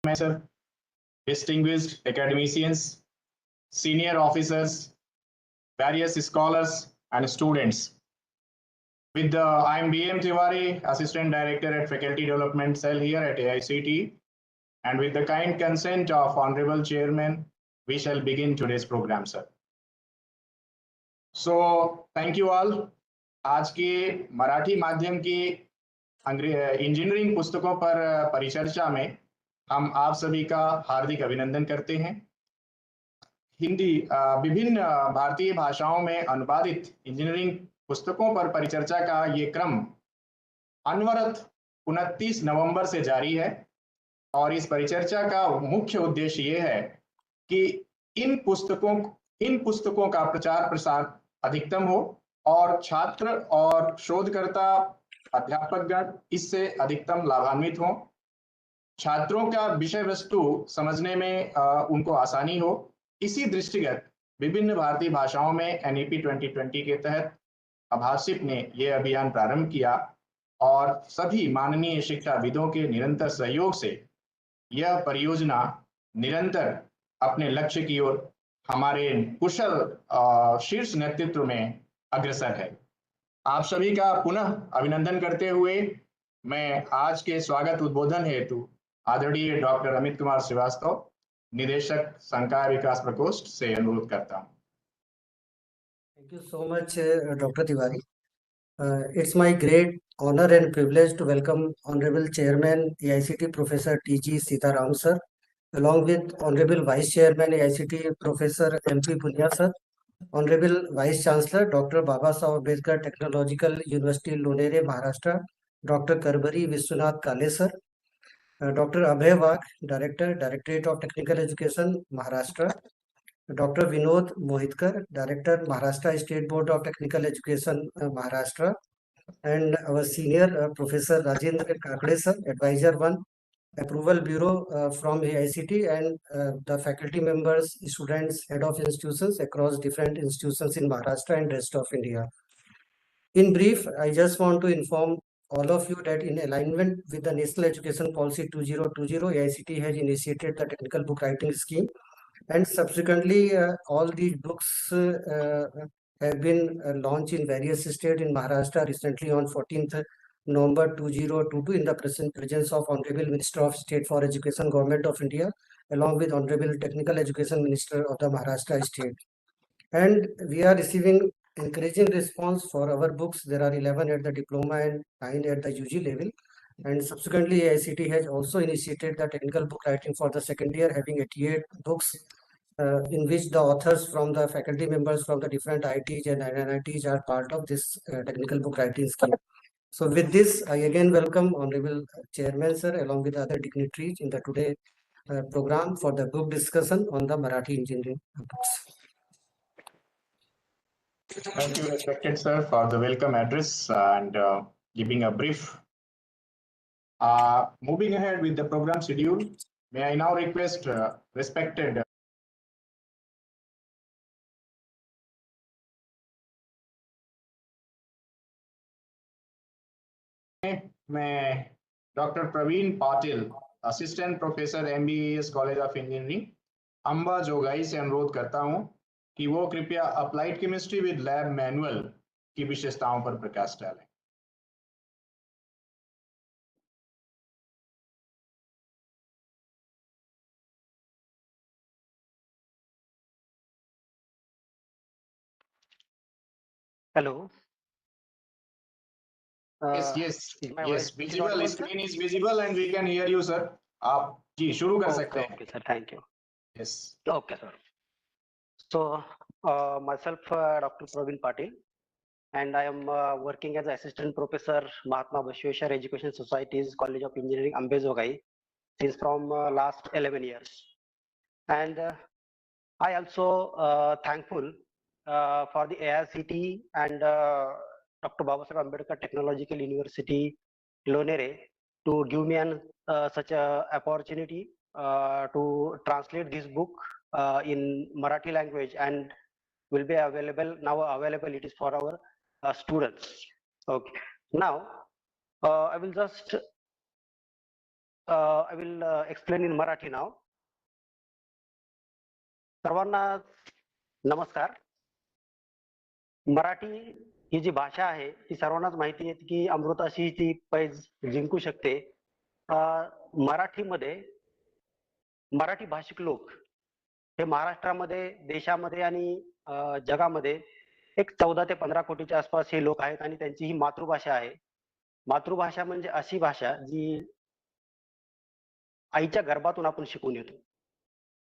Professor, distinguished academicians, senior officers, various scholars, and students. I'm B.M. Tiwari, Assistant Director at Faculty Development Cell here at AICT, and with the kind consent of Honorable Chairman, we shall begin today's program, sir. So, thank you all. आज की मराठी माध्यम की engineering पुस्तकों पर परिचर्चा में हम आप सभी का हार्दिक अभिनंदन करते हैं। हिंदी विभिन्न भारतीय भाषाओं में अनुवादित इंजीनियरिंग पुस्तकों पर परिचर्चा का ये क्रम अनवरत 29 नवंबर से जारी है और इस परिचर्चा का मुख्य उद्देश्य ये है कि इन पुस्तकों का प्रचार प्रसार अधिकतम हो और छात्र और शोधकर्ता अध्यापकगण इससे अधिकतम लाभान्वित हों। छात्रों का विषय वस्तु समझने में उनको आसानी हो। इसी दृष्टिगत विभिन्न भारतीय भाषाओं में NEP 2020 के तहत अभासिप ने यह अभियान प्रारंभ किया और सभी माननीय शिक्षाविदों के निरंतर सहयोग से यह परियोजना निरंतर अपने लक्ष्य की ओर हमारे कुशल शीर्ष नेतृत्व में अग्रसर है। आप सभी का पुनः अभिनंदन करते हुए मैं आज के स्वागत उद्बोधन हेतु आदरणीय डॉक्टर अमित कुमार श्रीवास्तव, निदेशक संकाय विकास प्रकोष्ठ से अनुरोध करता हूं। Thank you so much, Dr. Tiwari. It's my great honor and privilege to welcome Honorable Chairman AICT Professor T.G. Sitaram sir, along with Honorable Vice Chairman AICT Professor M.P. Punya sir, Honorable Vice Chancellor Dr. Babasaheb Ambedkar Technological University Lonere, Maharashtra, Dr. Karbari Vishwanath Kale sir, Dr. Abhay Wagh, Director, Directorate of Technical Education, Maharashtra, Dr. Vinod Mohitkar, Director, Maharashtra State Board of Technical Education, Maharashtra, and our senior Professor Rajendra Kakade sir, Advisor 1, Approval Bureau from AICT, and the faculty members, students, head of institutions across different institutions in Maharashtra and rest of India. In brief, I just want to inform all of you that in alignment with the National Education Policy 2020, AICT has initiated the technical book writing scheme, and subsequently all these books have been launched in various states in Maharashtra recently on 14th November 2022 in the presence of Honorable Minister of State for Education, Government of India, along with Honorable Technical Education Minister of the Maharashtra State. And we are receiving encouraging response for our books. There are 11 at the diploma and 9 at the UG level. And subsequently, AICT has also initiated the technical book writing for the second year, having 88 books in which the authors from the faculty members from the different IITs and NITs are part of this technical book writing scheme. So with this, I again welcome Honorable Chairman sir along with other dignitaries in the today program for the book discussion on the Marathi engineering books. Thank you, respected sir, for the welcome address and giving a brief. Moving ahead with the program schedule, may I now request respected मैं doctor Praveen Patil, assistant professor MBAS college of engineering, Ambajogai से अनुरोध करता हूं कि वो कृपया applied chemistry with lab manual की विशेषताओं पर प्रकाश डालें। Hello. Yes, visible. Screen is visible and we can hear you, sir. आप जी शुरू कर सकते हैं। Okay, sir. Thank you. Yes. Okay, sir. So, myself, Dr. Praveen Patil, and I am working as assistant professor Mahatma Bashveshwar Education Society's College of Engineering, Ambezogai, since from last 11 years. And I also thankful for the AICT and Dr. Babasaheb Ambedkar Technological University, Lonere, to give me such a opportunity to translate this book in Marathi language, and will be available now. Available it is for our students. Okay. Now I will just I will explain in Marathi now. सर्वांना नमस्कार. मराठी ही जी भाषा आहे ती सर्वांनाच माहिती आहे की अमृताशी ती पैज जिंकू शकते. मराठीमध्ये मराठी भाषिक लोक हे महाराष्ट्रामध्ये, देशामध्ये आणि जगामध्ये एक 14 ते 15 कोटीच्या आसपास हे लोक आहेत आणि त्यांची ही मातृभाषा आहे. मातृभाषा म्हणजे अशी भाषा जी आईच्या गर्भातून आपण शिकून येतो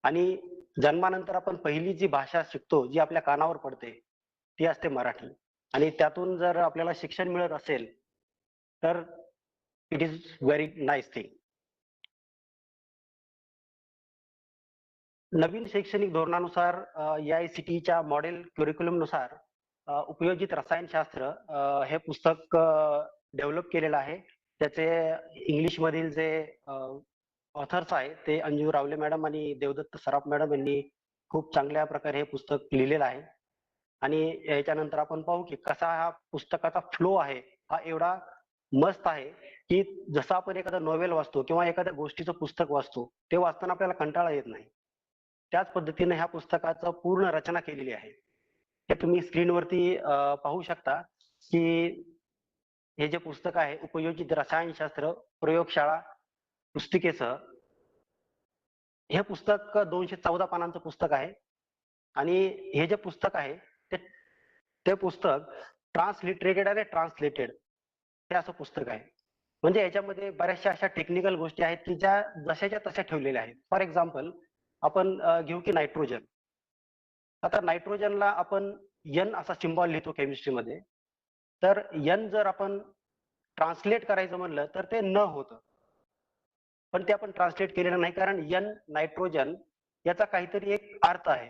आणि जन्मानंतर आपण पहिली जी भाषा शिकतो, जी आपल्या कानावर पडते, ती असते मराठी. आणि त्यातून जर आपल्याला शिक्षण मिळत असेल, तर it is very nice thing. नवीन शैक्षणिक धोरणानुसार AICTEच्या मॉडेल क्युरिक्युलमनुसार उपयोजित रसायनशास्त्र हे पुस्तक डेव्हलप केलेलं आहे. त्याचे इंग्लिशमधील जे ऑथर्स आहेत ते अंजू रावले मॅडम आणि देवदत्त सराफ मॅडम यांनी खूप चांगल्या प्रकारे हे पुस्तक लिहिलेलं आहे. आणि याच्यानंतर आपण पाहू की कसा हा पुस्तकाचा फ्लो आहे, हा एवढा मस्त आहे की जसं आपण एखादं नॉवेल वाचतो किंवा एखाद्या गोष्टीचं पुस्तक वाचतो, ते वाचताना आपल्याला कंटाळा येत नाही. त्याच पद्धतीने ह्या पुस्तकाचं पूर्ण रचना केलेली आहे. हे तुम्ही स्क्रीनवरती पाहू शकता की हे जे पुस्तक आहे उपयोजित रसायनशास्त्र प्रयोगशाळा पुस्तिकेसह, हे पुस्तक 214 पानांचं पुस्तक आहे. आणि हे जे पुस्तक आहे ते पुस्तक ट्रान्सलिटरेटेड आणि ट्रान्सलेटेड हे असं पुस्तक आहे. म्हणजे याच्यामध्ये बऱ्याचशा अशा टेक्निकल गोष्टी आहेत की ज्या जशाच्या तशा ठेवलेल्या आहेत. फॉर एक्झाम्पल आपण घेऊ की नायट्रोजन. आता नायट्रोजनला आपण N असा सिम्बॉल लिहितो केमिस्ट्रीमध्ये. तर N जर आपण ट्रान्सलेट करायचं म्हणलं तर ते न होतं. पण ते आपण ट्रान्सलेट केलेलं नाही, कारण N नायट्रोजन याचा काहीतरी एक अर्थ आहे.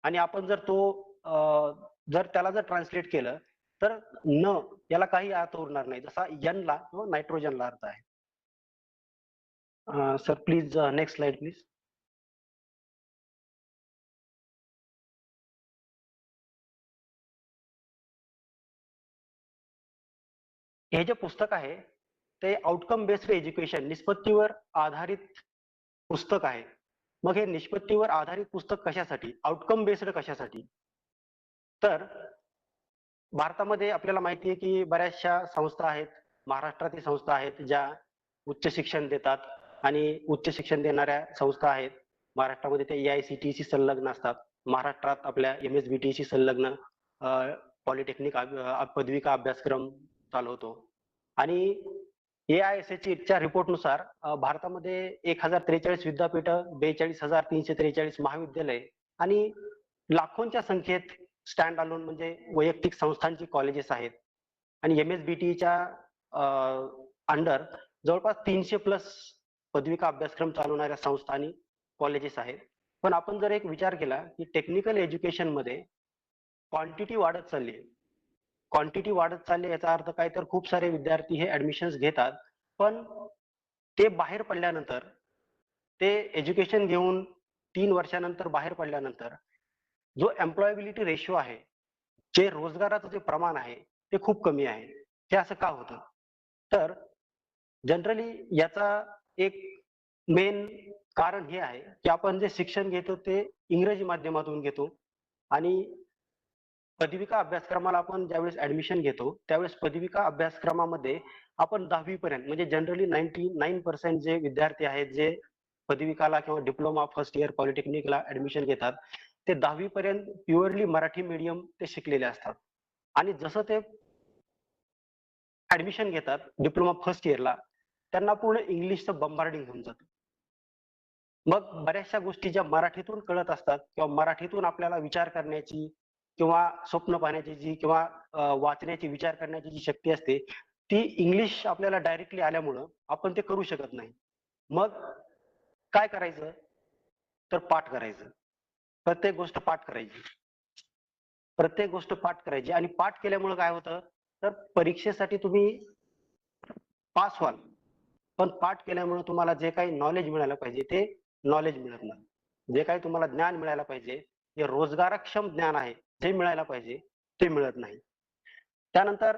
आणि आपण जर त्याला ट्रान्सलेट केलं तर न याला काही अर्थ उरणार नाही, जसा N ला किंवा नायट्रोजनला अर्थ आहे. Sir please next slide please. हे जे पुस्तक आहे ते आउटकम बेस्ड एज्युकेशन, निष्पत्तीवर आधारित पुस्तक आहे. मग हे निष्पत्तीवर आधारित पुस्तक कशासाठी, आउटकम बेस्ड कशासाठी? तर भारतामध्ये आपल्याला माहिती आहे की बऱ्याचशा संस्था आहेत, महाराष्ट्रातील संस्था आहेत ज्या उच्च शिक्षण देतात. आणि उच्च शिक्षण देणाऱ्या संस्था आहेत महाराष्ट्रामध्ये, ते AICTE संलग्न असतात. महाराष्ट्रात आपल्या MSBT संलग्न पॉलिटेक्निक पदविका अभ्यासक्रम चालवतो. आणि AISHच्या रिपोर्टनुसार भारतामध्ये 1043 विद्यापीठ, 42,343 महाविद्यालय आणि लाखोंच्या संख्येत स्टँड अलोन म्हणजे वैयक्तिक संस्थांची कॉलेजेस आहेत. आणि MSBTच्या अंडर जवळपास 300+ पदविका अभ्यासक्रम चालवणाऱ्या संस्था आणि कॉलेजेस आहेत. पण आपण जर एक विचार केला की टेक्निकल एज्युकेशन मध्ये क्वांटिटी वाढत चालली आहे, क्वांटिटी वाढत चालली याचा अर्थ काय, तर खूप सारे विद्यार्थी हे ऍडमिशन्स घेतात, पण ते बाहेर पडल्यानंतर, ते एज्युकेशन घेऊन 3 वर्षानंतर बाहेर पडल्यानंतर जो एम्प्लॉयबिलिटी रेशो आहे, जे रोजगाराचं जे प्रमाण आहे ते खूप कमी आहे. हे असं का होतं? तर जनरली याचा एक मेन कारण हे आहे की आपण जे शिक्षण घेतो ते इंग्रजी माध्यमातून घेतो. आणि पदविका अभ्यासक्रमाला आपण ज्यावेळेस ऍडमिशन घेतो त्यावेळेस पदविका अभ्यासक्रमामध्ये आपण 10वी पर्यंत, म्हणजे जनरली 99% जे विद्यार्थी आहेत जे पदविकाला किंवा डिप्लोमा फर्स्ट इयर पॉलिटेक्निकला ऍडमिशन घेतात, ते 10वी पर्यंत प्युअरली मराठी मीडियम ते शिकलेले असतात. आणि जसं ते ऍडमिशन घेतात डिप्लोमा फर्स्ट इयरला, त्यांना पूर्ण इंग्लिशचं बंबार्डिंग होऊन जातं. मग बऱ्याचशा गोष्टी ज्या मराठीतून कळत असतात किंवा मराठीतून आपल्याला विचार करण्याची किंवा स्वप्न पाहण्याची जी किंवा वाचण्याची, विचार करण्याची जी शक्ती असते, ती इंग्लिश आपल्याला डायरेक्टली आल्यामुळं आपण ते करू शकत नाही. मग काय करायचं, तर पाठ करायचं. प्रत्येक गोष्ट पाठ करायची, प्रत्येक गोष्ट पाठ करायची. आणि पाठ केल्यामुळे काय होतं, तर परीक्षेसाठी तुम्ही पास व्हाल, पण पाठ केल्यामुळे तुम्हाला जे काही नॉलेज मिळालं पाहिजे ते नॉलेज मिळत नाही. जे काही तुम्हाला ज्ञान मिळायला पाहिजे, जे रोजगारक्षम ज्ञान आहे, जे मिळायला पाहिजे ते मिळत नाही. त्यानंतर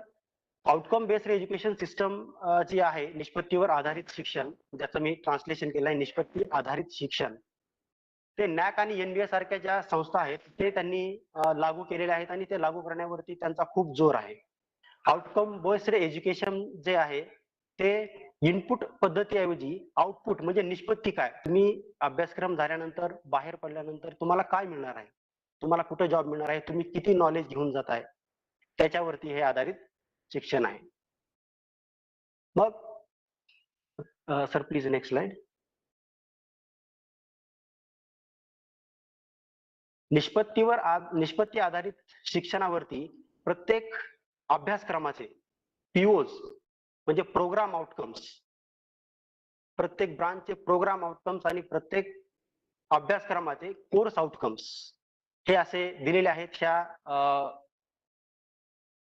आउटकम बेस्ड एज्युकेशन सिस्टम जी आहे, निष्पत्तीवर आधारित शिक्षण, ज्याचं मी ट्रान्सलेशन केलं आहे, निष्पत्ती आधारित शिक्षण, ते नॅक आणि एनबीए सारख्या ज्या संस्था आहेत ते त्यांनी लागू केलेले आहेत आणि ते लागू करण्यावरती त्यांचा खूप जोर आहे. आउटकम बेस्ड एज्युकेशन जे आहे ते इनपुट पद्धतीऐवजी आउटपुट म्हणजे निष्पत्ती काय, तुम्ही अभ्यासक्रम झाल्यानंतर बाहेर पडल्यानंतर तुम्हाला काय मिळणार आहे, तुम्हाला कुठे जॉब मिळणार आहे, तुम्ही किती नॉलेज घेऊन जात आहे, त्याच्यावरती हे आधारित शिक्षण आहे. मग सर प्लीज नेक्स्ट स्लाइड. निष्पत्ती आधारित शिक्षणावरती प्रत्येक अभ्यासक्रमाचे पीओज म्हणजे प्रोग्राम आउटकम्स, प्रत्येक ब्रांचचे प्रोग्राम आउटकम्स आणि प्रत्येक अभ्यासक्रमाचे कोर्स आउटकम्स हे असे दिलेले आहेत. ह्या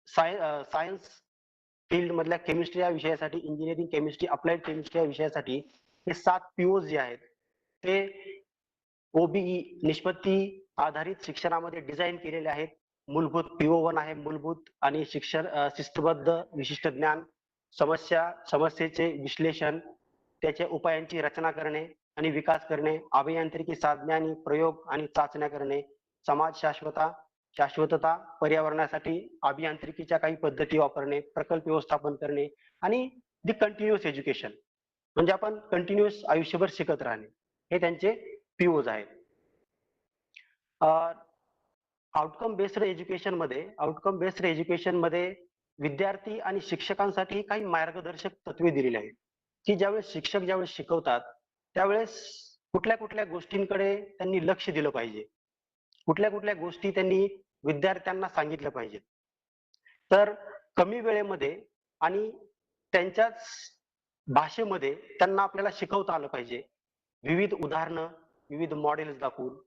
सायन्स फील्ड मधल्या केमिस्ट्री या विषयासाठी, इंजिनिअरिंग केमिस्ट्री, अप्लाइड केमिस्ट्री या विषयासाठी हे 7 पीओज जे आहेत ते ओबीई निष्पत्ती आधारित शिक्षणामध्ये डिझाईन केलेले आहेत. मूलभूत PO1 आहे, मूलभूत आणि शिस्तबद्ध विशिष्ट ज्ञान, समस्येचे विश्लेषण, त्याच्या उपायांची रचना करणे आणि विकास करणे, अभियांत्रिकी साधने आणि प्रयोग आणि चाचण्या करणे, समाज शाश्वतता, पर्यावरणासाठी अभियांत्रिकीच्या काही पद्धती वापरणे, प्रकल्प व्यवस्थापन करणे आणि दी कंटिन्युअस एज्युकेशन म्हणजे आपण कंटिन्युअस आयुष्यभर शिकत राहणे, हे त्यांचे पीओज आहेत. आउटकम बेस्ड एज्युकेशन मध्ये विद्यार्थी आणि शिक्षकांसाठी काही मार्गदर्शक तत्वे दिलेली आहेत की ज्यावेळेस शिक्षक शिकवतात त्यावेळेस कुठल्या कुठल्या गोष्टींकडे त्यांनी लक्ष दिलं पाहिजे, कुठल्या कुठल्या गोष्टी त्यांनी विद्यार्थ्यांना सांगितलं पाहिजे. तर कमी वेळेमध्ये आणि त्यांच्याच भाषेमध्ये त्यांना आपल्याला शिकवता आलं पाहिजे. विविध उदाहरणं, विविध मॉडेल्स दाखवून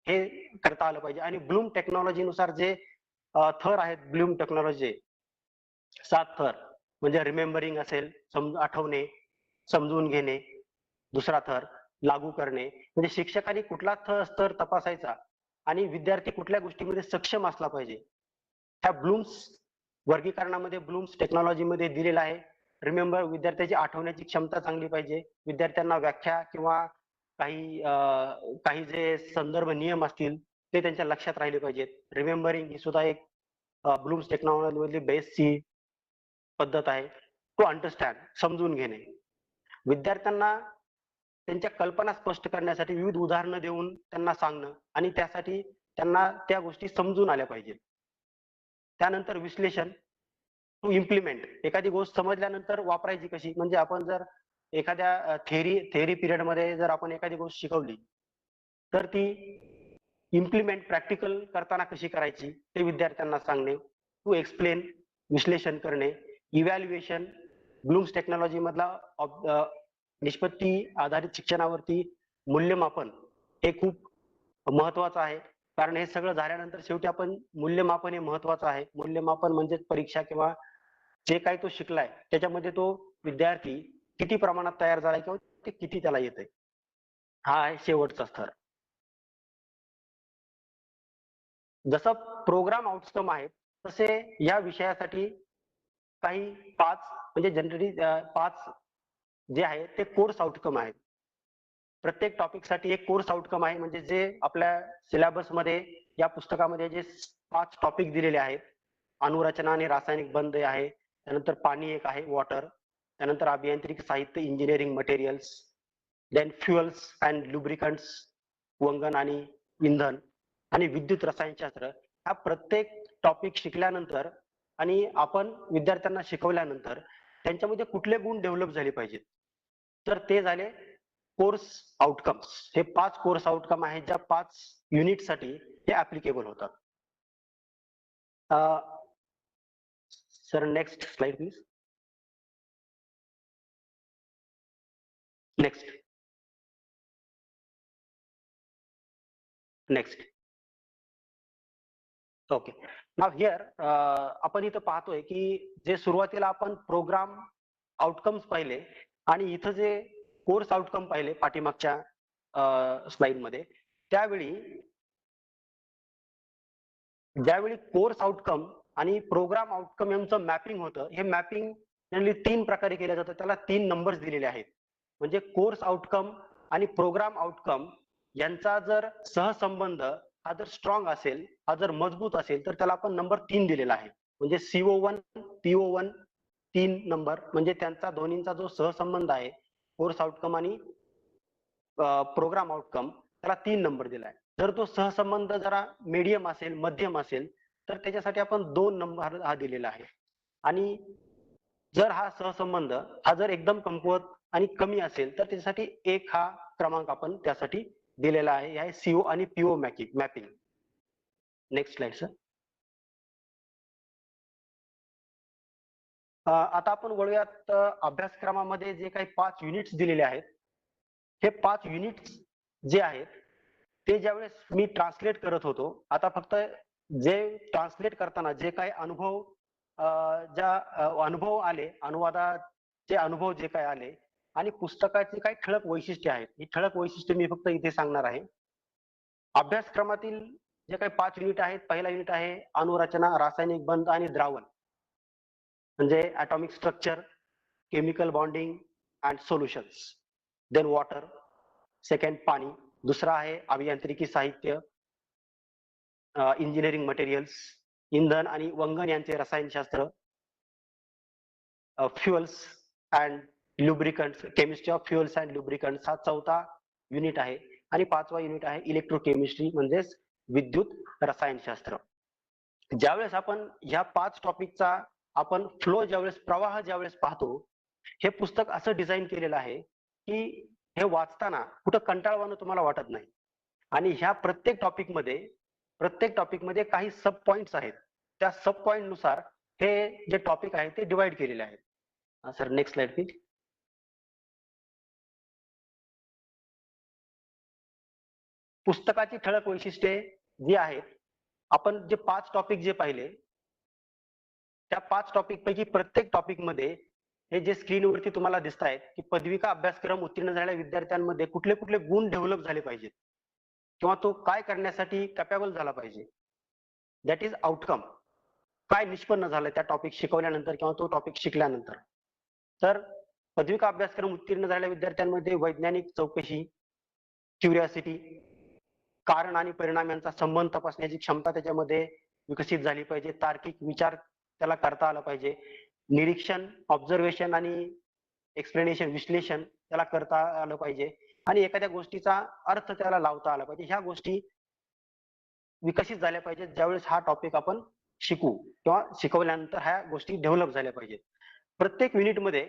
हे करता आलं पाहिजे. आणि ब्लूम टेक्नॉलॉजीनुसार जे थर आहेत, ब्लूम टेक्नॉलॉजी 7 थर म्हणजे रिमेंबरिंग असेल, आठवणे, समजून घेणे, दुसरा थर लागू करणे, म्हणजे शिक्षकांनी कुठला स्तर तपासायचा आणि विद्यार्थी कुठल्या गोष्टीमध्ये सक्षम असला पाहिजे. ह्या ब्लूम्स वर्गीकरणामध्ये, ब्लूम्स टेक्नॉलॉजीमध्ये दिलेला आहे. रिमेंबर, विद्यार्थ्याची आठवण्याची क्षमता चांगली पाहिजे, विद्यार्थ्यांना व्याख्या किंवा काही जे संदर्भ नियम असतील ते त्यांच्या लक्षात राहिले पाहिजेत. रिमेंबरिंग ही सुद्धा एक ब्लूम्स टेक्नॉलॉजी मधली बेसची पद्धत आहे. टू अंडरस्टँड, समजून घेणे, विद्यार्थ्यांना त्यांच्या कल्पना स्पष्ट करण्यासाठी विविध उदाहरणं देऊन त्यांना सांगणं आणि त्यासाठी त्यांना त्या गोष्टी समजून आल्या पाहिजेत. त्यानंतर विश्लेषण, टू इम्प्लिमेंट, एखादी गोष्ट समजल्यानंतर वापरायची कशी, म्हणजे आपण जर एखाद्या थेअरी पिरियड मध्ये जर आपण एखादी गोष्ट शिकवली तर ती इम्प्लिमेंट, प्रॅक्टिकल करताना कशी करायची ते विद्यार्थ्यांना सांगणे. टू एक्सप्लेन, विश्लेषण करणे. इव्हॅल्युएशन, ब्लूम्स टेक्नॉलॉजी मधला निष्पत्ती आधारित शिक्षणावरती मूल्यमापन हे खूप महत्वाचं आहे, कारण हे सगळं झाल्यानंतर शेवटी आपण मूल्यमापन हे महत्वाचं आहे. मूल्यमापन म्हणजे परीक्षा किंवा जे काही तो शिकलाय त्याच्यामध्ये तो विद्यार्थी किती प्रमाणात तयार झालाय किंवा ते किती त्याला येतंय, हा आहे शेवटचा स्तर. जसं प्रोग्राम आउटकम आहे तसे या विषयासाठी काही 5 म्हणजे जनरली 5 जे आहे ते कोर्स आउटकम आहेत. प्रत्येक टॉपिक साठी एक कोर्स आउटकम आहे, म्हणजे जे आपल्या सिलेबस मध्ये या पुस्तकामध्ये जे 5 टॉपिक दिलेले आहेत, अणुरचना आणि रासायनिक बंध आहे, त्यानंतर पाणी एक आहे, वॉटर, त्यानंतर अभियांत्रिकी साहित्य, engineering materials, then fuels and lubricants, वंगण आणि इंधन, आणि विद्युत रसायनशास्त्र. हा प्रत्येक टॉपिक शिकल्यानंतर आणि आपण विद्यार्थ्यांना शिकवल्यानंतर त्यांच्यामध्ये कुठले गुण डेव्हलप झाले पाहिजेत, तर ते झाले कोर्स आउटकम्स. हे 5 कोर्स आउटकम आहेत ज्या 5 युनिट साठी हे ऍप्लिकेबल होतात. Sir next slide please. Next. Okay, now here आपण इथं पाहतोय की जे सुरुवातीला आपण प्रोग्राम आउटकम्स पाहिले आणि इथं जे कोर्स आउटकम पाहिले पाठीमागच्या स्लाइड मध्ये, ज्यावेळी कोर्स आउटकम आणि प्रोग्राम आउटकम यांचं मॅपिंग होतं. हे मॅपिंग जनरली 3 प्रकारे केलं जातं. त्याला 3 नंबर्स दिलेले आहेत. म्हणजे कोर्स आउटकम आणि प्रोग्राम आउटकम यांचा जर सहसंबंध हा जर स्ट्रॉंग असेल, हा जर मजबूत असेल, तर त्याला आपण नंबर 3 दिलेला आहे. म्हणजे CO1, PO1 3 नंबर, म्हणजे त्यांचा दोन्हींचा जो सहसंबंध आहे कोर्स आउटकम आणि प्रोग्राम आउटकम, त्याला 3 नंबर दिलाय. जर तो सहसंबंध जरा मीडियम असेल, मध्यम असेल, तर त्याच्यासाठी आपण 2 नंबर हा दिलेला आहे. आणि जर हा सहसंबंध हा जर एकदम कमकुवत आणि कमी असेल, तर त्याच्यासाठी 1 हा क्रमांक आपण त्यासाठी दिलेला आहे. हे आहे CO आणि PO mapping. Next slide sir. आता आपण वळूयात अभ्यासक्रमामध्ये जे काही 5 युनिट्स दिलेले आहेत. हे 5 युनिट्स जे आहेत ते ज्यावेळेस मी ट्रान्सलेट करत होतो, आता फक्त जे ट्रान्सलेट करताना जे काही अनुभव अनुभव आले, अनुवादाचे अनुभव जे काही आले आणि पुस्तकाची काही ठळक वैशिष्ट्ये आहेत, ही ठळक वैशिष्ट्ये मी फक्त इथे सांगणार आहे. अभ्यासक्रमातील जे काही 5 युनिट आहेत, पहिला युनिट आहे अणुरचना, रासायनिक बंध आणि द्रावण, म्हणजे atomic structure, chemical bonding and solutions. Then water. Second पाणी. दुसरा आहे अभियांत्रिकी साहित्य, इंजिनिअरिंग मटेरियल्स, इंधन आणि वंगण यांचे रसायनशास्त्र, fuels and lubricants, chemistry of fuels and lubricants हा चौथा युनिट आहे. आणि 5वा युनिट आहे इलेक्ट्रोकेमिस्ट्री म्हणजेच विद्युत रसायनशास्त्र. ज्यावेळेस आपण ह्या 5 टॉपिकचा आपण फ्लो प्रवाह ज्यावेळेस पाहतो, हे पुस्तक असं डिझाईन केलेलं आहे की हे वाचताना कुठं कंटाळवाणं तुम्हाला वाटत नाही. आणि ह्या प्रत्येक टॉपिकमध्ये काही सब पॉइंट्स आहेत. त्या सब पॉइंट नुसार हे जे टॉपिक आहे ते डिवाइड केलेले आहेत. Sir next slide please. पुस्तकाची ठळक वैशिष्ट्ये जी आहेत, आपण जे 5 टॉपिक जे पाहिले, त्या 5 टॉपिक पैकी प्रत्येक टॉपिक मध्ये हे जे स्क्रीनवरती तुम्हाला दिसत आहेत की पदविका अभ्यासक्रम उत्तीर्ण झालेल्या विद्यार्थ्यांमध्ये कुठले कुठले गुण डेव्हलप झाले पाहिजेत किंवा तो काय करण्यासाठी कॅपेबल झाला पाहिजे, दॅट इज आउटकम. काय निष्पन्न झालं त्या टॉपिक शिकवल्यानंतर किंवा तो टॉपिक शिकल्यानंतर. तर पदविका अभ्यासक्रम उत्तीर्ण झालेल्या विद्यार्थ्यांमध्ये वैज्ञानिक चौकशी, क्युरिओसिटी, कारण आणि परिणाम यांचा संबंध तपासण्याची क्षमता त्याच्यामध्ये विकसित झाली पाहिजे. तार्किक विचार त्याला करता आला पाहिजे. निरीक्षण, ऑब्झर्वेशन आणि एक्सप्लेनेशन, विश्लेषण त्याला करता आलं पाहिजे. आणि एखाद्या गोष्टीचा अर्थ त्याला लावता आला पाहिजे. ह्या गोष्टी विकसित झाल्या पाहिजेत ज्यावेळेस हा टॉपिक आपण शिकू किंवा शिकवल्यानंतर ह्या गोष्टी डेव्हलप झाल्या पाहिजेत. प्रत्येक युनिटमध्ये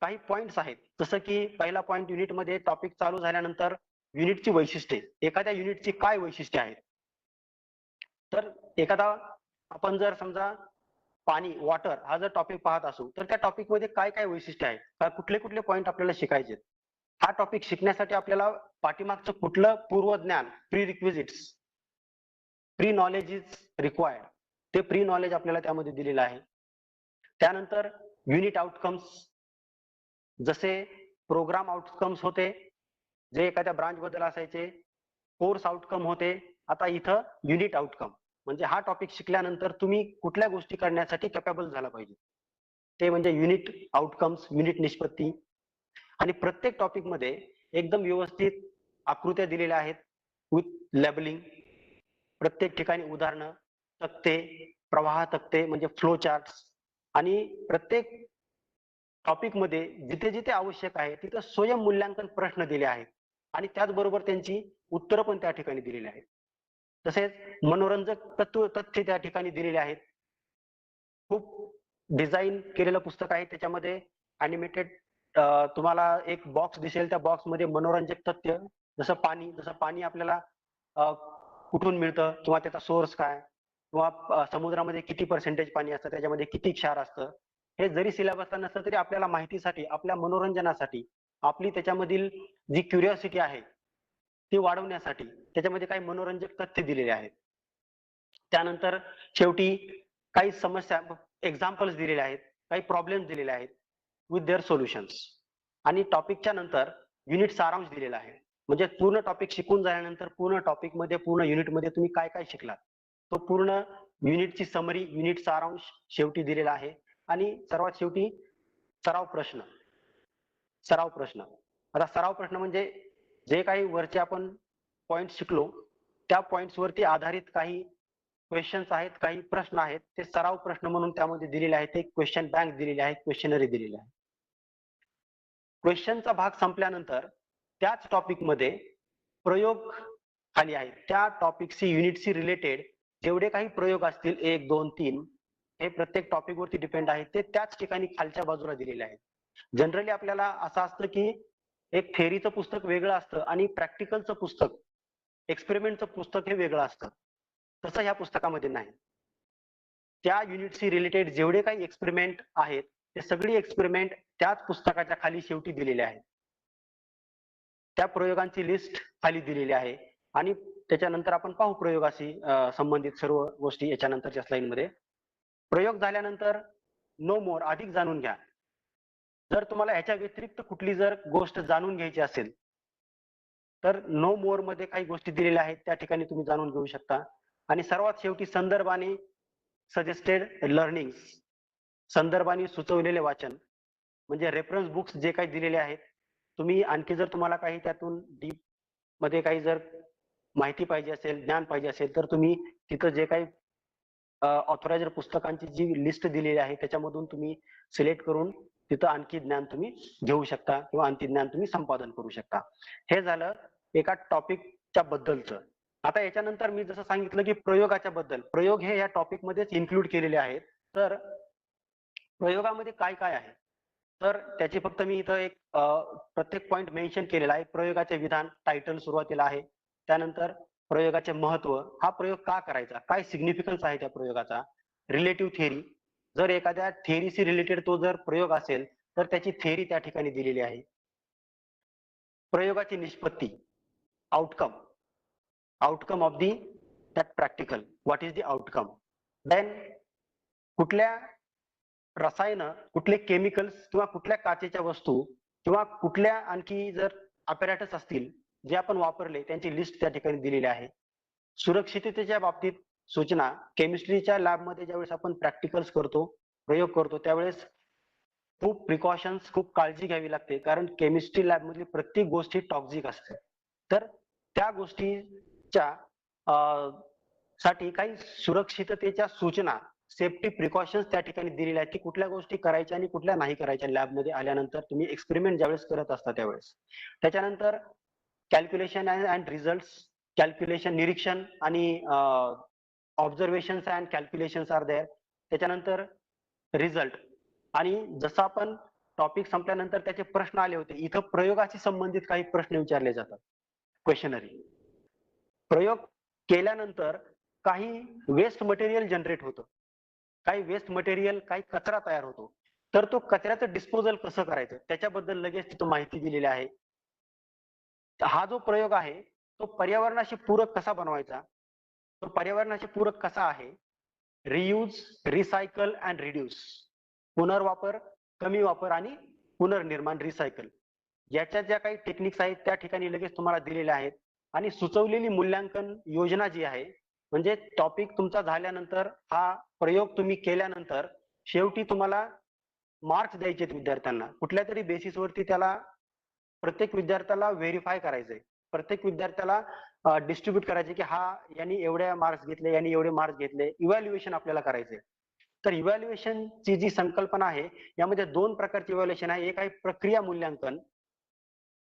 काही पॉइंट्स आहेत. जसं की पहिला पॉइंट, युनिटमध्ये टॉपिक चालू झाल्यानंतर युनिटची वैशिष्ट्ये, एखाद्या युनिटची काय वैशिष्ट्ये आहेत. तर एखादा आपण जर समजा पाणी, वॉटर हा जर टॉपिक पाहत असू, तर त्या टॉपिक मध्ये काय काय वैशिष्ट्ये आहेत, कुठले कुठले पॉइंट आपल्याला शिकायचे, हा टॉपिक शिकण्यासाठी आपल्याला पाठीमागचं कुठलं पूर्वज्ञान, prerequisites, pre knowledge is required, ते प्री नॉलेज आपल्याला त्यामध्ये दिलेलं आहे. त्यानंतर युनिट आउटकम्स, जसे प्रोग्राम आउटकम्स होते जे एखाद्या ब्रांच बद्दल असायचे, कोर्स आउटकम होते, आता इथं युनिट आउटकम, म्हणजे हा टॉपिक शिकल्यानंतर तुम्ही कुठल्या गोष्टी करण्यासाठी कॅपेबल झाला पाहिजे, ते म्हणजे युनिट आउटकम्स, युनिट निष्पत्ती. आणि प्रत्येक टॉपिक मध्ये एकदम व्यवस्थित आकृत्या दिलेल्या आहेत विथ लेबलिंग. प्रत्येक ठिकाणी उदाहरणं, तक्ते, प्रवाह तक्ते म्हणजे फ्लो चार्ट्स. आणि प्रत्येक टॉपिक मध्ये जिथे जिथे आवश्यक आहे तिथे स्वयंमूल्यांकन प्रश्न दिले आहेत आणि त्याचबरोबर त्यांची उत्तरं पण त्या ठिकाणी दिलेली आहेत. तसेच मनोरंजक तथ्य त्या ठिकाणी दिलेले आहेत. खूप डिझाईन केलेलं पुस्तक आहे. त्याच्यामध्ये अॅनिमेटेड तुम्हाला एक बॉक्स दिसेल, त्या बॉक्स मध्ये मनोरंजक तथ्य, जसं पाणी आपल्याला कुठून मिळतं किंवा त्याचा सोर्स काय, किंवा समुद्रामध्ये किती पर्सेंटेज पाणी असतं, त्याच्यामध्ये किती क्षार असतं, हे जरी सिलेबसला नसलं तरी आपल्याला माहितीसाठी, आपल्या मनोरंजनासाठी, आपली त्याच्यामधील जी क्युरिओसिटी आहे ती वाढवण्यासाठी त्याच्यामध्ये काही मनोरंजक तथ्य दिलेले आहेत. त्यानंतर शेवटी काही समस्या, एक्झाम्पल्स दिलेले आहेत, काही प्रॉब्लेम्स दिलेले आहेत विथ देअर सोल्युशन्स. आणि टॉपिकच्या नंतर युनिट सारांश दिलेला आहे, म्हणजे पूर्ण टॉपिक शिकून झाल्यानंतर पूर्ण टॉपिक मध्ये, पूर्ण युनिट मध्ये तुम्ही काय काय शिकलात तो पूर्ण युनिटची समरी, युनिट सारांश शेवटी दिलेला आहे आणि सर्वात शेवटी सराव प्रश्न. सराव प्रश्न, आता सराव प्रश्न म्हणजे जे काही वरचे आपण पॉइंट शिकलो त्या पॉइंट्स वरती आधारित काही क्वेश्चन्स आहेत, काही प्रश्न आहेत, ते सराव प्रश्न म्हणून त्यामध्ये दिलेले आहेत. एक क्वेश्चन बँक दिलेली आहे, क्वेश्चनरी दिलेली आहे. क्वेश्चनचा भाग संपल्यानंतर त्याच टॉपिक मध्ये प्रयोग खाली आहे. त्या टॉपिकशी युनिटशी रिलेटेड जेवढे काही प्रयोग असतील 1 2 3 हे प्रत्येक टॉपिक वरती डिपेंड आहे, ते त्याच ठिकाणी खालच्या बाजूला दिलेले आहेत. जनरली आपल्याला असं असतं की एक थेअरीचं पुस्तक वेगळं असतं आणि प्रॅक्टिकलचं पुस्तक, एक्सपेरिमेंटचं पुस्तक हे वेगळं असतं. तसं ह्या पुस्तकामध्ये नाही. त्या युनिटशी रिलेटेड जेवढे काही एक्सपेरिमेंट आहेत ते सगळी एक्सपेरिमेंट त्याच पुस्तकाच्या खाली शेवटी दिलेले आहेत. त्या प्रयोगांची लिस्ट खाली दिलेली आहे आणि त्याच्यानंतर आपण पाहू प्रयोगाशी संबंधित सर्व गोष्टी याच्यानंतरच्या स्लाइडमध्ये. प्रयोग झाल्यानंतर नो मोर, अधिक जाणून घ्या. जर तुम्हाला याच्या व्यतिरिक्त कुठली जर गोष्ट जाणून घ्यायची असेल तर नो मोर मध्ये काही गोष्टी दिलेल्या आहेत, त्या ठिकाणी तुम्ही जाणून घेऊ शकता. आणि सर्वात शेवटी संदर्भाने सजेस्टेड लर्निंग, संदर्भाने सुचवलेले वाचन म्हणजे रेफरन्स बुक्स जे काही दिलेले आहेत. तुम्ही आणखी जर तुम्हाला काही त्यातून डीप मध्ये काही जर माहिती पाहिजे असेल, ज्ञान पाहिजे असेल, तर तुम्ही तिथं जे काही ऑथरायझर पुस्तकांची जी लिस्ट दिलेली आहे त्याच्यामधून तुम्ही सिलेक्ट करून तिथं आणखी ज्ञान तुम्ही घेऊ शकता किंवा आणखी ज्ञान तुम्ही संपादन करू शकता. हे झालं एका टॉपिकच्या बद्दलचं. आता याच्यानंतर मी जसं सांगितलं की प्रयोगाच्या बद्दल, प्रयोग हे या टॉपिक मध्येच इन्क्लूड केलेले आहेत. तर प्रयोगामध्ये काय काय आहे तर त्याची फक्त मी इथं एक प्रत्येक पॉइंट मेन्शन केलेला आहे. प्रयोगाचे विधान टायटल सुरुवातीला आहे. त्यानंतर प्रयोगाचे महत्व, हा प्रयोग का करायचा, काय सिग्निफिकन्स आहे त्या प्रयोगाचा. रिलेटिव्ह थेअरी, जर एखाद्या थेअरीशी रिलेटेड तो जर प्रयोग असेल तर त्याची थेअरी त्या ठिकाणी दिलेली आहे. प्रयोगाची निष्पत्ती, outcome, outcome of the that practical, what is the outcome. Then कुठल्या रसायन, कुठले केमिकल्स किंवा कुठल्या काचेच्या वस्तू किंवा कुठल्या आणखी जर अपॅरेटस असतील जे आपण वापरले त्यांची लिस्ट त्या ठिकाणी दिलेली आहे. सुरक्षिततेच्या बाबतीत सूचना, केमिस्ट्रीच्या लॅबमध्ये ज्यावेळेस आपण प्रॅक्टिकल्स करतो, प्रयोग करतो, त्यावेळेस खूप प्रिकॉशन्स, खूप काळजी घ्यावी लागते, कारण केमिस्ट्री लॅब मधली प्रत्येक गोष्ट ही टॉक्सिक असते. तर त्या गोष्टीच्या साठी काही सुरक्षिततेच्या सूचना, सेफ्टी प्रिकॉशन्स त्या ठिकाणी दिलेल्या आहेत की कुठल्या गोष्टी करायच्या आणि कुठल्या नाही करायच्या लॅबमध्ये आल्यानंतर, तुम्ही एक्सपेरिमेंट ज्यावेळेस करत असता त्यावेळेस. त्याच्यानंतर कॅल्क्युलेशन अँड रिझल्ट्स, कॅल्क्युलेशन, निरीक्षण आणि observations and calculations are there. त्याच्यानंतर रिझल्ट, आणि जसं आपण टॉपिक संपल्यानंतर त्याचे प्रश्न आले होते, इथं प्रयोगाशी संबंधित काही प्रश्न विचारले जातात, क्वेश्चनरी. प्रयोग केल्यानंतर काही वेस्ट मटेरियल जनरेट होतं, काही वेस्ट मटेरियल, काही कचरा तयार होतो, तर तो कचऱ्याचं डिस्पोजल कसं करायचं त्याच्याबद्दल लगेच तिथं माहिती दिलेली आहे. हा जो प्रयोग आहे तो पर्यावरणाशी पूरक कसा बनवायचा, तो पर्यावरणाशी पूरक कसा आहे. रियूज, रिसायकल अँड रिड्यूस, पुनर्वापर, कमी वापर आणि पुनर्निर्माण, रिसायकल, याच्या ज्या काही टेक्निक्स आहेत त्या ठिकाणी लगेच तुम्हाला दिलेल्या आहेत. आणि सुचवलेली मूल्यांकन योजना जी आहे, म्हणजे टॉपिक तुमचा झाल्यानंतर, हा प्रयोग तुम्ही केल्यानंतर शेवटी तुम्हाला मार्क्स द्यायचे विद्यार्थ्यांना, कुठल्या तरी बेसिसवरती त्याला प्रत्येक विद्यार्थ्याला व्हेरीफाय करायचंय, प्रत्येक विद्यार्थ्याला डिस्ट्रीब्यूट करायचे की हा यांनी एवढे मार्क्स घेतले, यांनी एवढे मार्क्स घेतले, इव्हॅल्युएशन आपल्याला करायचंय. तर इव्हॅल्युएशनची जी संकल्पना आहे यामध्ये 2 प्रकारचे इव्हॅल्युएशन आहे. एक आहे प्रक्रिया मूल्यांकन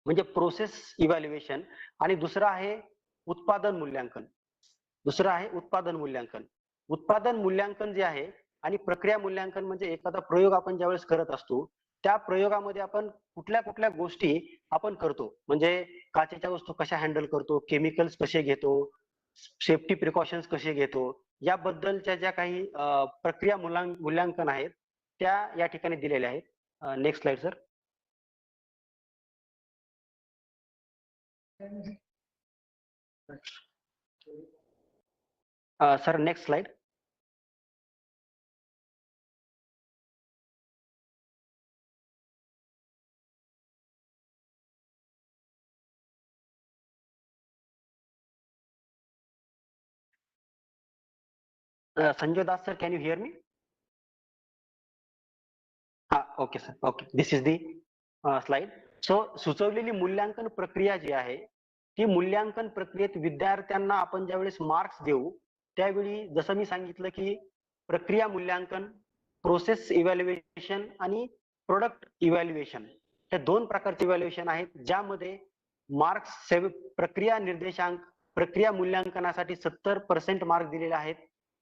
म्हणजे प्रोसेस इव्हॅल्युएशन, आणि दुसरं आहे उत्पादन मूल्यांकन. दुसरं आहे उत्पादन मूल्यांकन. उत्पादन मूल्यांकन जे आहे आणि प्रक्रिया मूल्यांकन म्हणजे एखादा प्रयोग आपण ज्यावेळेस करत असतो त्या प्रयोगामध्ये आपण कुठल्या कुठल्या गोष्टी आपण करतो, म्हणजे काचेच्या वस्तू कशा हँडल करतो, केमिकल्स कसे घेतो, सेफ्टी प्रिकॉशन्स कसे घेतो, याबद्दलच्या ज्या काही प्रक्रिया मूल्यांकन आहेत त्या या ठिकाणी दिलेल्या आहेत. Next slide sir. Sir next slide. Sanjay Das sir, can you hear me? Okay sir. Okay, this is the slide. So सुचवलेली मूल्यांकन प्रक्रिया जी आहे ती मूल्यांकन प्रक्रियेत विद्यार्थ्यांना आपण ज्यावेळेस मार्क्स देऊ त्यावेळी जसं मी सांगितलं की प्रक्रिया मूल्यांकन, प्रोसेस इव्हॅल्युएशन आणि प्रोडक्ट इव्हॅल्युएशन हे दोन प्रकारचे इव्हॅल्युएशन आहेत ज्यामध्ये मार्क्स प्रक्रिया निर्देशांक प्रक्रिया मूल्यांकनासाठी 70% मार्क दिलेले आहेत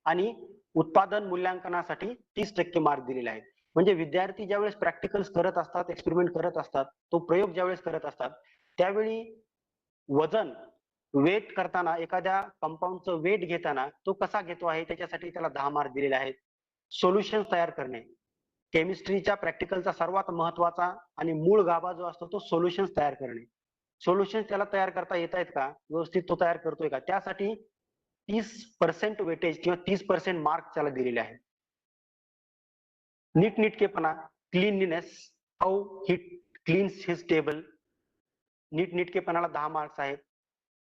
आणि उत्पादन मूल्यांकनासाठी 30% मार्क दिलेले आहेत. म्हणजे विद्यार्थी ज्यावेळेस प्रॅक्टिकल्स करत असतात, एक्सपेरिमेंट करत असतात, तो प्रयोग ज्यावेळेस करत असतात त्यावेळी वजन वेट करताना एखाद्या कंपाऊंडचं वेट घेताना तो कसा घेतो आहे त्याच्यासाठी त्याला 10 मार्क दिलेले आहेत. सोल्युशन तयार करणे केमिस्ट्रीच्या प्रॅक्टिकलचा सर्वात महत्वाचा आणि मूळ गाभा जो असतो तो सोल्युशन्स तयार करणे. सोल्युशन्स त्याला तयार करता येत आहेत का, व्यवस्थित तो तयार करतोय का, त्यासाठी 30% वेटेज किंवा 30% मार्क त्याला दिलेले आहेत. नीटनेटकेपणा cleanliness, how he cleans his table, नीटनेटकेपणाला 10 मार्क्स आहेत.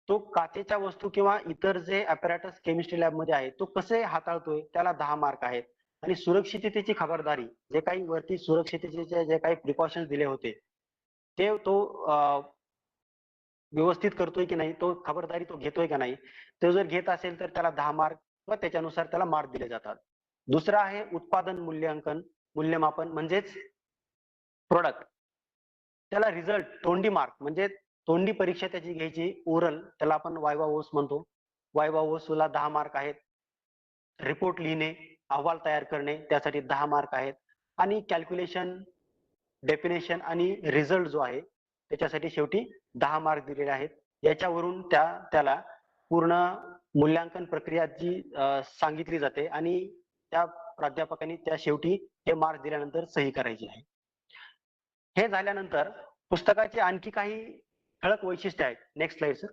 तो काचेच्या वस्तू किंवा इतर जे अपॅरेटस केमिस्ट्री लॅब मध्ये आहे तो कसे हाताळतोय त्याला 10 मार्क आहेत. आणि सुरक्षिततेची खबरदारी जे काही वरती सुरक्षिततेचे जे काही प्रिकॉशन्स दिले होते ते तो व्यवस्थित करतोय की नाही, तो खबरदारी तो घेतोय का नाही, तो जर घेत असेल तर त्याला 10 मार्क व त्याच्यानुसार त्याला मार्क दिले जातात. दुसरा आहे उत्पादन मूल्यमापन म्हणजेच प्रोडक्ट. त्याला रिझल्ट तोंडी मार्क म्हणजे तोंडी परीक्षा त्याची घ्यायची ओरल, त्याला आपण वायवा ओस म्हणतो. वायवा ओसला 10 मार्क आहेत. रिपोर्ट लिहिणे, अहवाल तयार करणे त्यासाठी 10 मार्क आहेत. आणि कॅल्क्युलेशन, डेफिनेशन आणि रिझल्ट जो आहे त्याच्यासाठी शेवटी 10 मार्क दिलेले आहेत. याच्यावरून त्याला पूर्ण मूल्यांकन प्रक्रिया जी सांगितली जाते आणि त्या प्राध्यापकांनी त्या शेवटी हे मार्क दिल्यानंतर सही करायची आहे. हे झाल्यानंतर पुस्तकाची आणखी काही ठळक वैशिष्ट्ये आहेत. Next slide sir.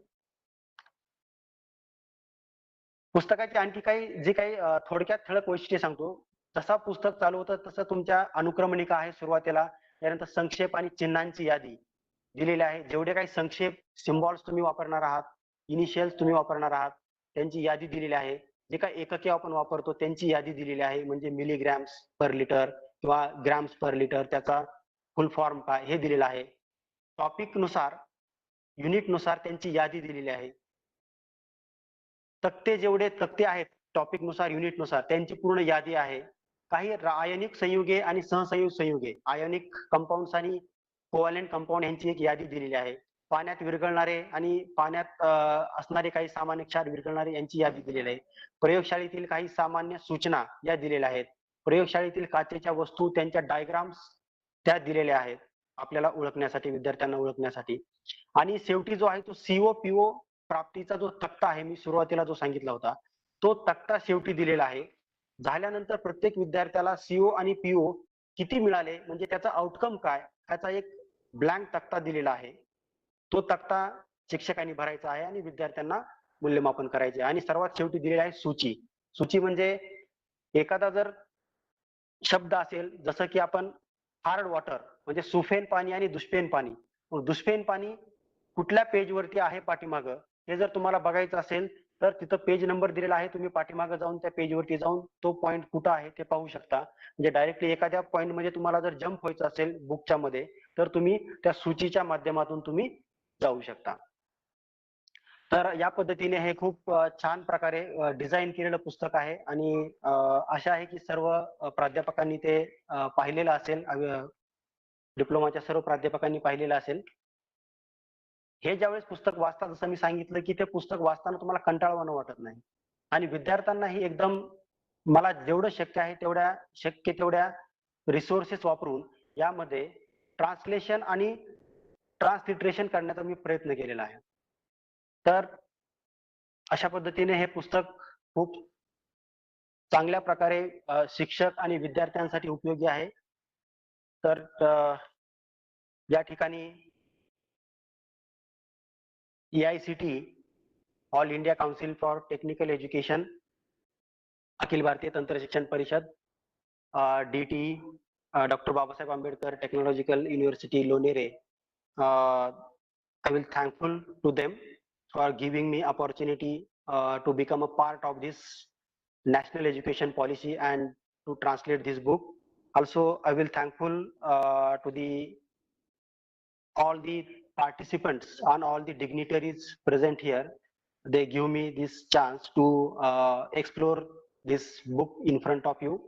पुस्तकाची आणखी काही जे काही थोडक्यात ठळक वैशिष्ट्ये सांगतो. जसा पुस्तक चालू होतं तसं तुमच्या अनुक्रमणिका आहे सुरुवातीला, त्यानंतर संक्षेप आणि चिन्हांची यादी दिलेली आहे. जेवढे काही संक्षेप सिम्बॉल्स तुम्ही वापरणार आहात, इनिशियल्स तुम्ही वापरणार आहात त्यांची यादी दिलेली आहे. जे काही एकके आपण वापरतो त्यांची यादी दिलेली आहे, म्हणजे मिलीग्रॅम्स पर लिटर किंवा ग्रॅम्स पर लिटर, त्याचा फुल फॉर्म काय हे दिलेलं आहे. टॉपिक नुसार, युनिट नुसार त्यांची यादी दिलेली आहे. तक्ते जेवढे तक्ते आहेत टॉपिक नुसार, युनिट नुसार त्यांची पूर्ण यादी आहे. काही आयनिक संयुगे आणि सहसंयुग संयुगे, आयनिक कंपाऊंड्स आणि कोव्हॅलेंट कंपाऊंड यांची एक यादी दिलेली आहे. पाण्यात विरघळणारे आणि पाण्यात असणारे काही सामान्य क्षार विरघळणारे यांची यादी दिलेली आहे. प्रयोगशाळेतील काही सामान्य सूचना या दिलेल्या आहेत. प्रयोगशाळेतील काचेच्या वस्तू त्यांच्या डायग्राम्स त्या दिलेल्या आहेत आपल्याला ओळखण्यासाठी, विद्यार्थ्यांना ओळखण्यासाठी. आणि शेवटी जो आहे तो सीओ पीओ प्राप्तीचा जो तक्ता आहे मी सुरुवातीला जो सांगितला होता तो तक्ता शेवटी दिलेला आहे. झाल्यानंतर प्रत्येक विद्यार्थ्याला सीओ आणि पीओ किती मिळाले म्हणजे त्याचा आउटकम काय याचा एक ब्लँक तक्ता दिलेला आहे. तो तक्ता शिक्षकांनी भरायचा आहे आणि विद्यार्थ्यांना मूल्यमापन करायचे. आणि सर्वात शेवटी दिलेली आहे सूची. सूची म्हणजे एखादा जर शब्द असेल जसं की आपण हार्ड वॉटर म्हणजे सुफेन पाणी आणि दुष्पेन पाणी, दुष्पेन पाणी कुठल्या पेज वरती आहे पाठीमागं हे जर तुम्हाला बघायचं असेल तर तिथं पेज नंबर दिलेला आहे, तुम्ही पाठीमागं जाऊन त्या पेज वरती जाऊन तो पॉईंट कुठं आहे ते पाहू शकता. म्हणजे डायरेक्टली एखाद्या पॉईंट मध्ये तुम्हाला जर जम्प व्हायचं असेल बुकच्या मध्ये तर तुम्ही त्या सूचीच्या माध्यमातून तुम्ही जाऊ शकता. तर या पद्धतीने हे खूप छान प्रकारे डिझाईन केलेलं पुस्तक आहे आणि आशा आहे की सर्व प्राध्यापकांनी ते पाहिलेलं असेल, डिप्लोमाच्या सर्व प्राध्यापकांनी पाहिलेलं असेल. हे ज्यावेळेस पुस्तक वाचता जसं मी सांगितलं की ते पुस्तक वाचताना तुम्हाला कंटाळवाणं वाटत नाही आणि विद्यार्थ्यांनाही एकदम मला जेवढं शक्य तेवढ्या रिसोर्सेस वापरून यामध्ये ट्रान्सलेशन आणि ट्रान्सलिटरेशन करण्याचा मी प्रयत्न केलेला आहे. तर अशा पद्धतीने हे पुस्तक खूप चांगल्या प्रकारे शिक्षक आणि विद्यार्थ्यांसाठी उपयोगी आहे. तर या ठिकाणी EICT all India council for technical education, अखिल भारतीय तंत्र शिक्षण परिषद, DT doctor Babasaheb Ambedkar technological university Lonere, I will thankful to them for giving me opportunity to become a part of this national education policy and to translate this book. Also, I will thankful to the all the participants and all the dignitaries present here. They give me this chance to explore this book in front of you.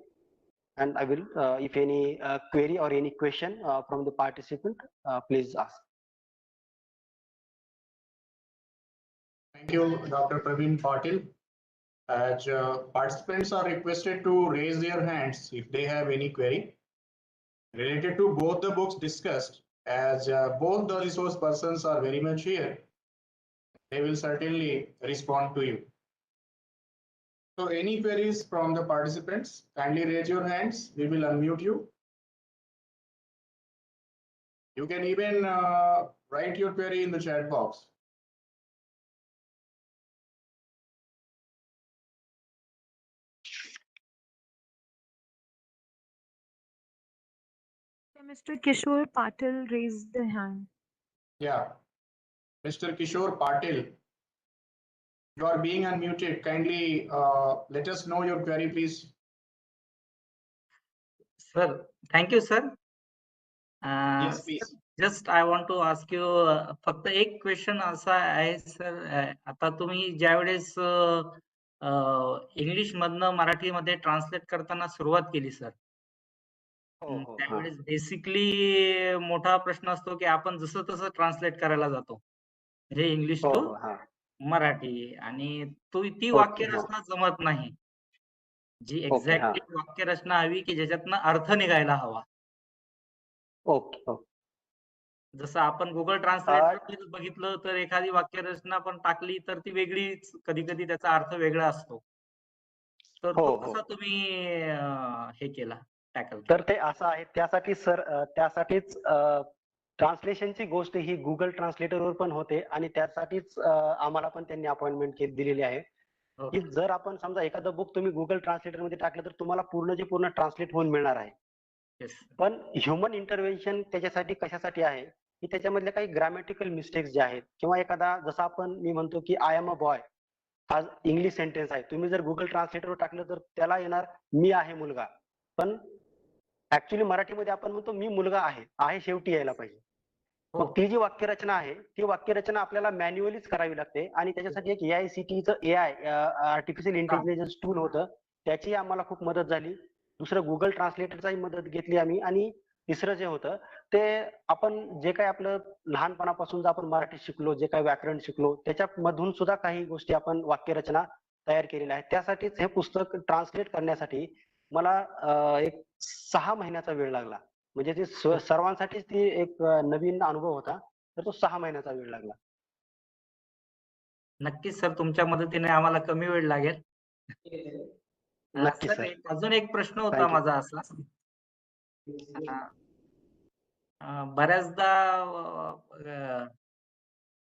And I will, if any query or any question from the participant, please ask. Thank you, Dr. Praveen Patil. As participants are requested to raise their hands if they have any query related to both the books discussed. As both the resource persons are very much here, they will certainly respond to you. So any queries from the participants, kindly raise your hands. We will unmute you. You can even write your query in the chat box. Mr. Kishore Patil raised the hand. Yeah, Mr. Kishore Patil, you are being unmuted. Kindly let us know your query, please. Sir, thank you, sir. Yes, please. Just I want to ask you फक्त एक question असा आहे sir, आता तुम्ही ज्यावेळेस English मधनं मराठीमध्ये translate करताना सुरुवात केली सर, त्यावेळेस बेसिकली मोठा प्रश्न असतो की आपण जसं तसं ट्रान्सलेट करायला जातो, म्हणजे इंग्लिश टू मराठी, आणि ती वाक्यरचना जमत नाही, जी एक्झॅक्टली वाक्यरचना हवी की ज्याच्यातनं अर्थ निघायला हवा. ओके. जसं आपण गुगल ट्रान्सलेटर बघितलं तर एखादी वाक्यरचना पण टाकली तर ती वेगळीच, कधी कधी त्याचा अर्थ वेगळा असतो. तर तो कसा तुम्ही हे केला, टॅकल केला? तर ते असं आहे, त्यासाठी सर, त्यासाठीच ट्रान्सलेशनची गोष्ट ही गुगल ट्रान्सलेटरवर पण होते आणि त्यासाठीच आम्हाला पण त्यांनी अपॉइंटमेंट दिलेली आहे की जर आपण समजा एखादं बुक तुम्ही गुगल ट्रान्सलेटर मध्ये टाकलं तर तुम्हाला पूर्णचे पूर्ण ट्रान्सलेट होऊन मिळणार आहे. पण ह्युमन इंटरव्हेन्शन त्याच्यासाठी कशासाठी आहे की त्याच्यामधले काही ग्रामॅटिकल मिस्टेक्स जे आहेत, किंवा एखादा जसं आपण मी म्हणतो की आय एम अ बॉय, हा इंग्लिश सेंटेन्स आहे, तुम्ही जर गुगल ट्रान्सलेटरवर टाकलं तर त्याला येणार मी आहे मुलगा, पण ऍक्च्युली मराठीमध्ये आपण म्हणतो मी मुलगा आहे शेवटी यायला पाहिजे. मग ती जी वाक्यरचना आहे ती वाक्यरचना आपल्याला मॅन्युअलीच करावी लागते आणि त्याच्यासाठी एक AICTEचं AI आर्टिफिशियल इंटेलिजन्स टूल होतं, त्याची आम्हाला खूप मदत झाली. दुसरं गुगल ट्रान्सलेटरचाही मदत घेतली आम्ही. आणि तिसरं जे होतं ते आपण जे काही आपलं लहानपणापासून आपण मराठी शिकलो, जे काही व्याकरण शिकलो, त्याच्यामधून सुद्धा काही गोष्टी आपण वाक्यरचना तयार केलेल्या आहेत. त्यासाठीच हे पुस्तक ट्रान्सलेट करण्यासाठी मला एक 6 महिन्याचा वेळ लागला. म्हणजे ती सर्वांसाठीच ती एक नवीन अनुभव होता, तर तो 6 महिन्याचा वेळ लागला. नक्कीच सर, तुमच्या मदतीने आम्हाला कमी वेळ लागेल. नक्की सर. अजून एक प्रश्न होता माझा असा,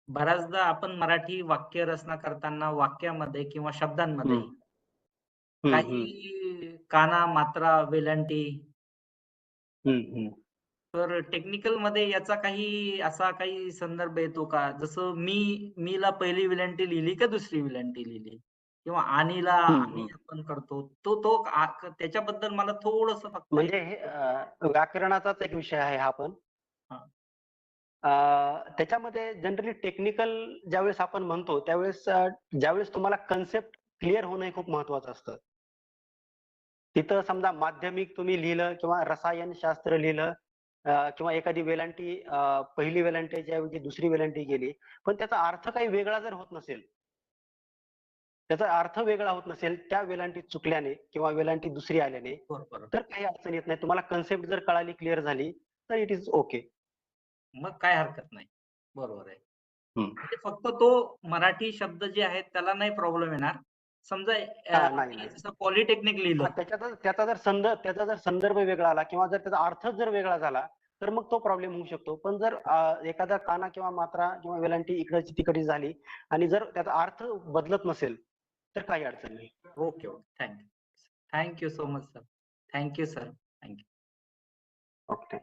बऱ्याचदा आपण मराठी वाक्य रचना करताना वाक्यामध्ये किंवा शब्दांमध्ये काही काना, मात्रा, वेलांटी, तर टेक्निकल मध्ये याचा काही असा काही संदर्भ येतो का? जसं मीला पहिली विलंटी लिहिली का दुसरी विलंटी लिहिली, किंवा आणीला आणि आपण करतो तो त्याच्याबद्दल मला थोडस फक्त. म्हणजे हे व्याकरणाचाच एक विषय आहे हा पण. त्याच्यामध्ये जनरली टेक्निकल ज्यावेळेस आपण म्हणतो त्यावेळेस ज्यावेळेस तुम्हाला कन्सेप्ट क्लिअर होणं हे खूप महत्वाचं असतं. तिथं समजा माध्यमिक तुम्ही लिहिलं किंवा रसायनशास्त्र लिहिलं किंवा एखादी वेलांटी पहिली वेलांटीच्या ऐवजी दुसरी वेलांटी गेली, पण त्याचा अर्थ काही वेगळा जर होत नसेल, त्याचा अर्थ वेगळा होत नसेल त्या वेलांटी चुकल्याने किंवा वेलांटी दुसरी आल्याने, तर काही अडचण येत नाही. तुम्हाला कन्सेप्ट जर कळाली, क्लिअर झाली, तर इट इज ओके. मग काय हरकत नाही. बरोबर आहे. म्हणजे फक्त तो मराठी शब्द जे आहेत त्याला नाही प्रॉब्लेम येणार. समजा पॉलिटेक्निक लिहिलं, त्याचा जर संदर्भ वेगळा आला किंवा जर त्याचा अर्थ जर वेगळा झाला तर मग तो प्रॉब्लेम होऊ शकतो. पण जर एखादा काना किंवा मात्रा किंवा वेलांटी इकडची तिकडची झाली आणि जर त्याचा अर्थ बदलत नसेल तर काही अडचण नाही. Okay okay, thank you so much sir. Thank you sir. Thank you. Okay.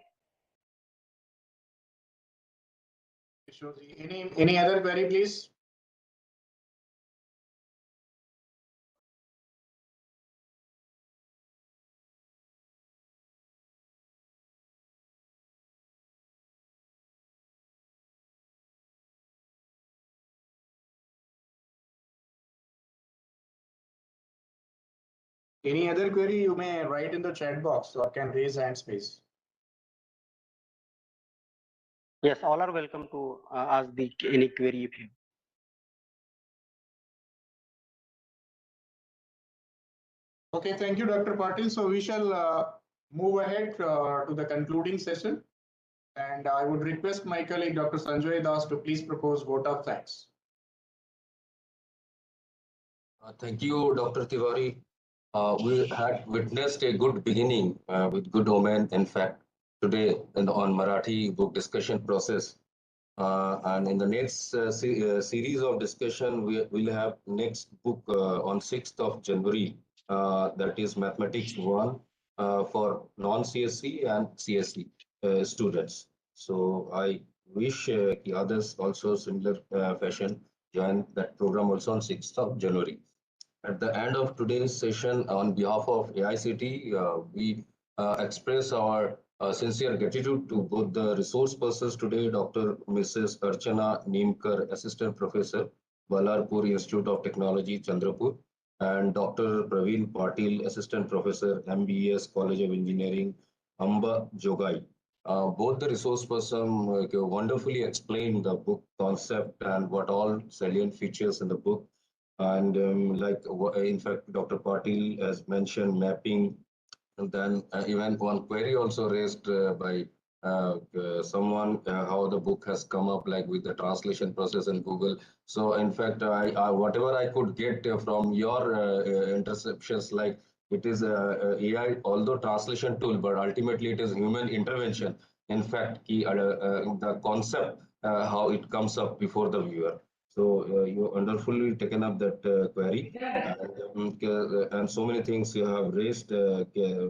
Any other query, please? Any other query you may write in the chat box or can raise hands please. Yes, all are welcome to ask any query if you. Okay, thank you, Dr. Patil. So we shall move ahead to the concluding session. And I would request my colleague, Dr. Sanjay Das, to please propose vote of thanks. Thank you, Dr. Tiwari. We had witnessed a good beginning with good omen. In fact, today on Marathi book discussion process. And in the next series of discussion, we'll have next book on 6th of January. That is Mathematics 1 for non-CSC and CSC students. So I wish others also similar fashion join that program also on 6th of January. At the end of today's session, on behalf of AICT, we express our sincere gratitude to both the resource persons today, Dr. Mrs. Archana Neemkar, Assistant Professor, Ballarpur Institute of Technology, Chandrapur, and Dr. Praveen Patil, Assistant Professor, MBS College of Engineering, Amba Jogai. Both the resource person wonderfully explained the book concept and what all salient features in the book. And in fact, Dr. Patil has mentioned mapping, and then even one query also raised by someone how the book has come up, like with the translation process in Google. So in fact, I whatever I could get from your interceptions, like it is AI, although translation tool, but ultimately it is human intervention. In fact, the concept, how it comes up before the viewer. So you wonderfully taken up that query, and so many things you have raised,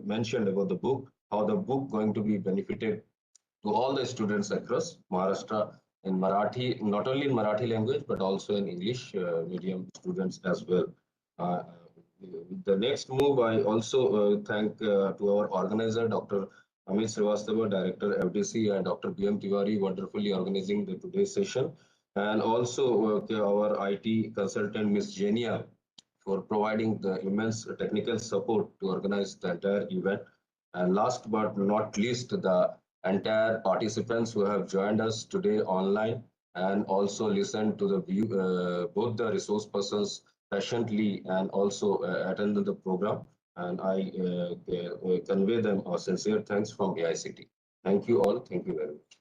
mentioned about the book, how the book going to be benefited to all the students across Maharashtra in Marathi, not only in Marathi language, but also in English medium students as well. Uh, the next move, I also thank to our organizer, Dr. Amit Srivastava, Director FDC, and Dr. B.M. Tiwari, wonderfully organizing the today's session. And also our IT consultant, Ms. Jenia, for providing the immense technical support to organize the entire event. And last but not least, the entire participants who have joined us today online and also listened to the both the resource persons patiently and also attended the program. And I convey them our sincere thanks from AICT. Thank you all. Thank you very much.